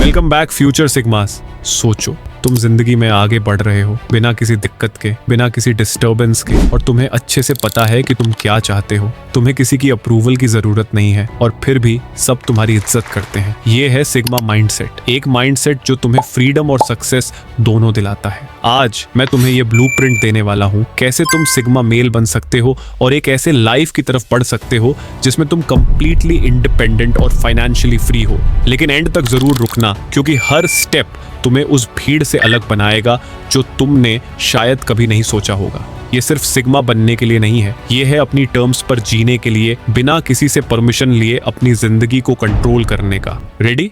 Welcome back future सिग्मास। सोचो तुम जिंदगी में आगे बढ़ रहे हो बिना किसी दिक्कत के, बिना किसी डिस्टर्बेंस के, और तुम्हें अच्छे से पता है कि तुम क्या चाहते हो। तुम्हें किसी की अप्रूवल की जरूरत नहीं है और फिर भी सब तुम्हारी इज्जत करते हैं। ये है सिग्मा माइंडसेट, एक माइंडसेट जो तुम्हें फ्रीडम और सक्सेस दोनों दिलाता है। आज मैं तुम्हें ये ब्लूप्रिंट देने वाला हूँ कैसे तुम सिग्मा मेल बन सकते हो और एक ऐसे लाइफ की तरफ बढ़ सकते हो जिसमें तुम कंप्लीटली इंडिपेंडेंट और फाइनेंशियली फ्री हो। लेकिन एंड तक जरूर रुकना, क्योंकि हर स्टेप तुम्हें उस भीड़ से अलग बनाएगा जो तुमने शायद कभी नहीं सोचा होगा। ये सिर्फ सिग्मा बनने के लिए नहीं है, ये है अपनी टर्म्स पर जीने के लिए, बिना किसी से परमिशन लिए अपनी जिंदगी को कंट्रोल करने का। रेडी?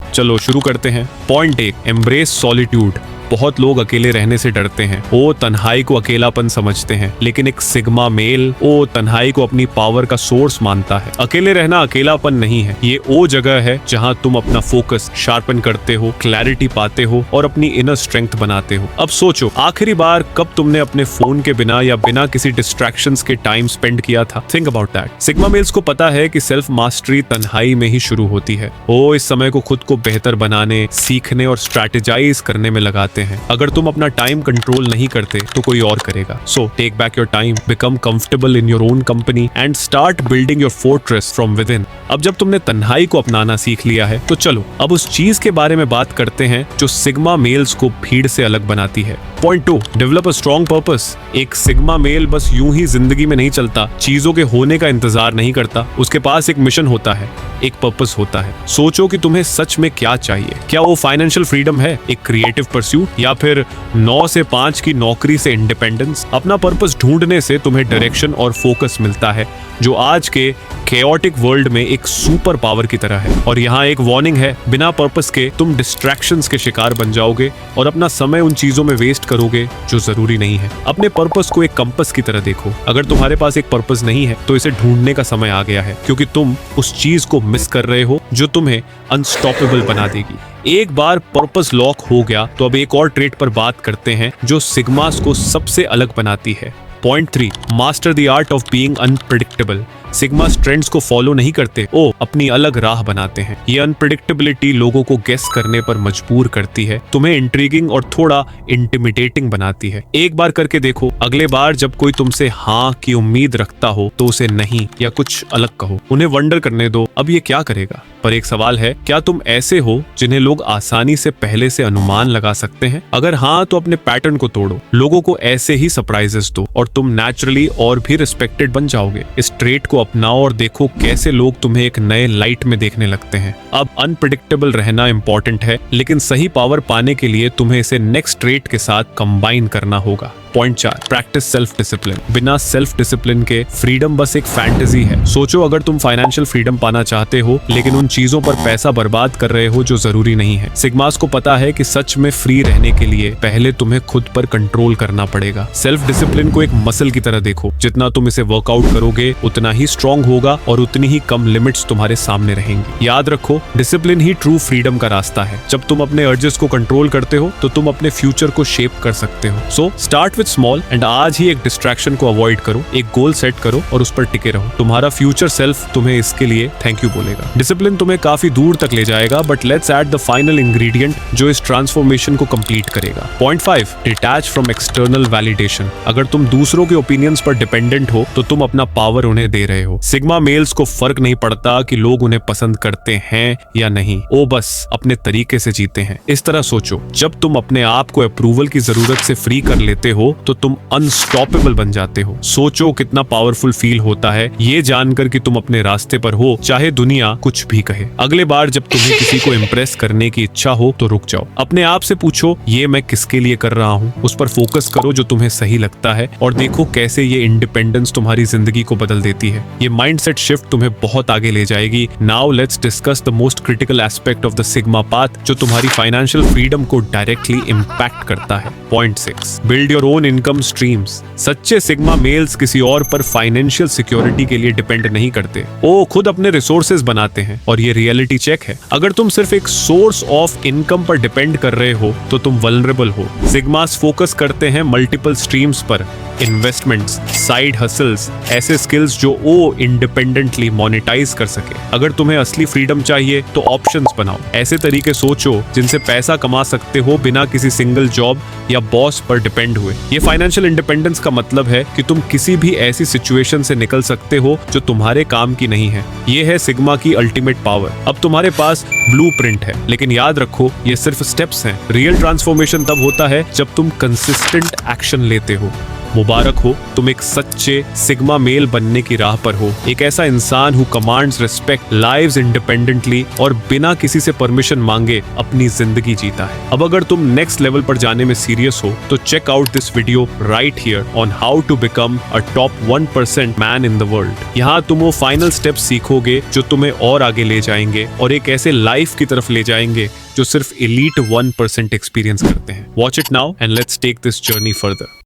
चलो शुरू करते हैं। Point 1, embrace solitude. बहुत लोग अकेले रहने से डरते हैं, वो तन्हाई को अकेलापन समझते हैं, लेकिन एक सिग्मा मेल वो तन्हाई को अपनी पावर का सोर्स मानता है। अकेले रहना अकेलापन नहीं है, ये वो जगह है जहां तुम अपना फोकस शार्पन करते हो, क्लैरिटी पाते हो और अपनी इनर स्ट्रेंथ बनाते हो। अब सोचो, आखिरी बार कब तुमने अपने फोन के बिना या बिना किसी डिस्ट्रैक्शंस के टाइम स्पेंड किया था? Think about that. Sigma males को पता है कि सेल्फ मास्टरी तन्हाई में ही शुरू होती है। वो इस समय को खुद को बेहतर बनाने, सीखने और स्ट्रैटेजाइज करने में लगाते हैं। अगर तुम अपना टाइम कंट्रोल नहीं करते तो कोई और करेगा। So take back your time, become comfortable in your own company and start building your fortress from within. अब जब तुमने तन्हाई को अपनाना सीख लिया है तो चलो अब उस चीज के बारे में बात करते हैं जो सिग्मा मेल्स को भीड़ से अलग बनाती है। Point 2, develop a strong purpose. एक सिग्मा मेल बस यूं ही जिंदगी में नहीं चलता, चीजों के होने का इंतजार नहीं करता। उसके पास एक मिशन होता है, एक पर्पस होता है। सोचो कि तुम्हें सच में क्या चाहिए। क्या वो फाइनेंशियल फ्रीडम है, एक क्रिएटिव परस्यूट, या फिर 9 से 5 की नौकरी से इंडिपेंडेंस? अपना पर्पस ढूंढने से तुम्हें डायरेक्शन और फोकस मिलता है जो आज के केओटिक वर्ल्ड में एक सुपर पावर की तरह है। और यहाँ एक वार्निंग है, बिना पर्पस के तुम डिस्ट्रैक्शंस के शिकार बन जाओगे और अपना समय उन चीजों में वेस्ट करोगे जो जरूरी नहीं है। अपने पर्पस को एक कंपस की तरह देखो। अगर तुम्हारे पास एक पर्पस नहीं है तो इसे ढूंढने का समय आ गया है, क्योंकि तुम उस चीज को मिस कर रहे हो जो तुम्हें अनस्टॉपेबल बना देगी। एक बार पर्पस लॉक हो गया तो अब एक और ट्रेट पर बात करते हैं जो सिग्मास को सबसे अलग बनाती है। Point 3, master the art of being unpredictable. Sigmas trends को फॉलो नहीं करते, वो अपनी अलग राह बनाते हैं। ये अनप्रेडिक्टेबिलिटी लोगों को गेस करने पर मजबूर करती है, तुम्हें इंट्रीगिंग और थोड़ा इंटिमिडेटिंग बनाती है। एक बार करके देखो, अगले बार जब कोई तुमसे हाँ की उम्मीद रखता हो तो उसे नहीं या कुछ अलग कहो। उन्हें वंडर करने दो, अब ये क्या करेगा। पर एक सवाल है, क्या तुम ऐसे हो जिन्हें लोग आसानी से पहले से अनुमान लगा सकते हैं? अगर हाँ तो अपने पैटर्न को तोड़ो, लोगों को ऐसे ही सरप्राइजेस दो और तुम नेचुरली और भी रिस्पेक्टेड बन जाओगे। इस ट्रेट को अपनाओ और देखो कैसे लोग तुम्हें एक नए लाइट में देखने लगते हैं। अब अनप्रेडिक्टेबल रहना इंपॉर्टेंट है, लेकिन सही पावर पाने के लिए तुम्हें इसे नेक्स्ट ट्रेट के साथ कंबाइन करना होगा। Point 4, practice self discipline. बिना सेल्फ डिसिप्लिन के फ्रीडम बस एक फैंटेसी है। सोचो, अगर तुम फाइनेंशियल फ्रीडम पाना चाहते हो लेकिन उन चीजों पर पैसा बर्बाद कर रहे हो जो जरूरी नहीं है। सिग्मास को पता है कि सच में फ्री रहने के लिए पहले तुम्हें खुद पर कंट्रोल करना पड़ेगा। सेल्फ डिसिप्लिन को एक मसल की तरह देखो, जितना तुम इसे वर्कआउट करोगे उतना ही स्ट्रॉन्ग होगा और उतनी ही कम लिमिट्स तुम्हारे सामने रहेंगी। याद रखो, डिसिप्लिन ही ट्रू फ्रीडम का रास्ता है। जब तुम अपने अर्जेस को कंट्रोल करते हो तो तुम अपने फ्यूचर को शेप कर सकते हो। So start with small and आज ही एक डिस्ट्रैक्शन को अवॉइड करो, एक गोल सेट करो और उस पर टिके रहो। तुम्हारा फ्यूचर सेल्फ तुम्हें इसके लिए थैंक यू बोलेगा। डिसिप्लिन तुम्हें काफी दूर तक ले जाएगा, but let's add the final ingredient जो इस ट्रांसफॉर्मेशन को कंप्लीट करेगा। Point 5, detach from external validation. अगर तुम दूसरों के ओपिनियंस पर डिपेंडेंट हो तो तुम अपना पावर उन्हें दे रहे हो। सिग्मा मेल्स को फर्क नहीं पड़ता कि लोग उन्हें पसंद करते हैं या नहीं, वो बस अपने तरीके से जीते हैं। इस तरह सोचो, जब तुम अपने आप को अप्रूवल की जरूरत से फ्री कर लेते हो तो तुम अनस्टॉपेबल बन जाते हो। सोचो कितना पावरफुल फील होता है ये जानकर कि तुम अपने रास्ते पर हो, चाहे दुनिया कुछ भी कहे। अगले बार जब तुम्हें किसी को इम्प्रेस करने की इच्छा हो तो रुक जाओ, अपने आप से पूछो ये मैं किसके लिए कर रहा हूँ। उस पर फोकस करो जो तुम्हें सही लगता है और देखो कैसे ये इंडिपेंडेंस तुम्हारी जिंदगी को बदल देती है। ये माइंडसेट शिफ्ट तुम्हें बहुत आगे ले जाएगी। Now let's discuss the most critical aspect of the sigma path जो तुम्हारी फाइनेंशियल फ्रीडम को डायरेक्टली इम्पैक्ट करता है। Point 6, build your own income streams. सच्चे सिग्मा मेल्स किसी और पर फाइनेंशियल सिक्योरिटी के लिए डिपेंड नहीं करते, वो खुद अपने रिसोर्सेज बनाते हैं। और ये रियलिटी चेक है, अगर तुम सिर्फ एक सोर्स ऑफ इनकम पर डिपेंड कर रहे हो तो तुम वल्नरेबल हो। सिग्मास फोकस करते हैं मल्टीपल स्ट्रीम्स पर, इन्वेस्टमेंट्स, साइड हसल्स, ऐसे स्किल्स जो वो इंडिपेंडेंटली मोनेटाइज कर सके। अगर तुम्हें असली फ्रीडम चाहिए तो ऑप्शंस बनाओ, ऐसे तरीके सोचो जिनसे पैसा कमा सकते हो बिना किसी सिंगल जॉब या बॉस पर डिपेंड हुए। ये फाइनेंशियल इंडिपेंडेंस का मतलब है कि तुम किसी भी ऐसी सिचुएशन से निकल सकते हो जो तुम्हारे काम की नहीं है। ये है सिग्मा की अल्टीमेट पावर। अब तुम्हारे पास ब्लूप्रिंट है, लेकिन याद रखो ये सिर्फ स्टेप्स हैं। रियल ट्रांसफॉर्मेशन तब होता है जब तुम कंसिस्टेंट एक्शन लेते हो। मुबारक हो, तुम एक सच्चे सिग्मा मेल बनने की राह पर हो। एक ऐसा इंसान who commands respect, lives independently और बिना किसी से परमिशन मांगे अपनी जिंदगी जीता है। अब अगर तुम नेक्स्ट लेवल पर जाने में सीरियस हो तो check out this video right here on how to become a top 1% man in the world. यहाँ तुम वो फाइनल स्टेप्स सीखोगे जो तुम्हें और आगे ले जाएंगे और एक ऐसे लाइफ की तरफ ले जाएंगे जो सिर्फ एलीट 1% एक्सपीरियंस करते हैं। Watch it now and let's take this journey further.